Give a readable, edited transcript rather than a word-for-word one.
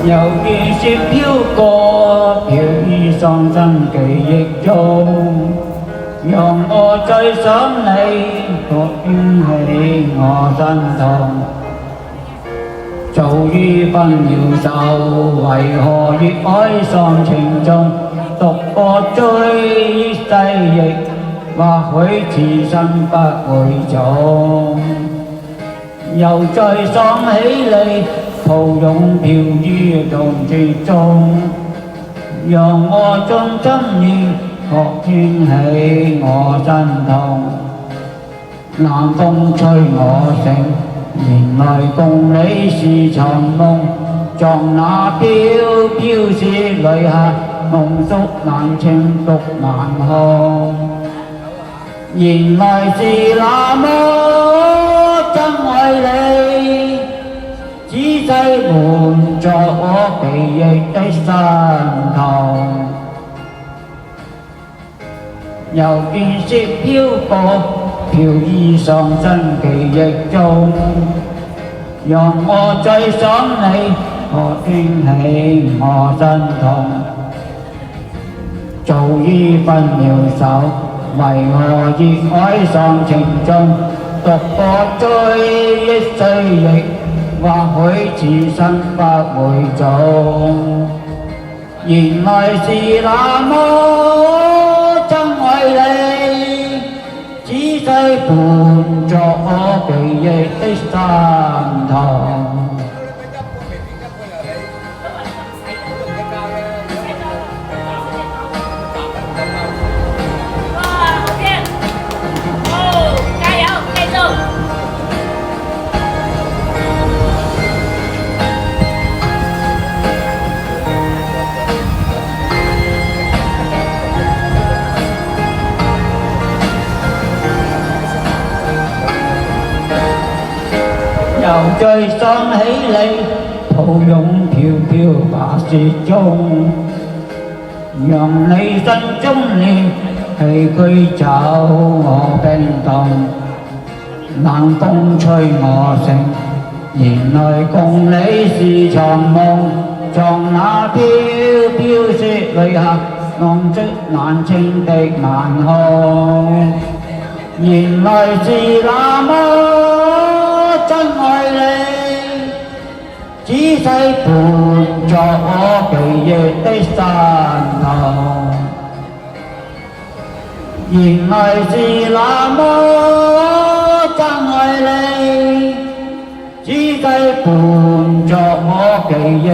又見雪飄過，飄於喪生記憶中，讓我再想你，覺興起我心痛。早已分了手，為何越愛喪情中，獨個追憶逝亦或許此生不會重。又再想起你，抱擁飄於動之中，讓我縱心意覺興起我心痛。冷風吹我醒，原來共你是場夢，像那飄飄雪淚下，夢宿難清獨難空。原來是那麼真愛你，只細伴着我記憶的傷痛。又見雪飄過，飄於喪生記憶中，讓我再想你，覺興起我心痛。早已分了手，為何熱愛喪情中，獨個追憶歲月，或許此生不會重。原來是那麼真愛你，只細伴着我記憶的傷痛。又再想起你，抱擁飄飄白雪中，讓你心中念唏噓走我冰凍。冷風吹我醒，原來共你是場夢，像那飄飄雪淚下，夢宿難清的晚空。原來是那麼真愛你，只細伴着我記憶的傷痛。原來是那麼真愛你，只細伴着我記憶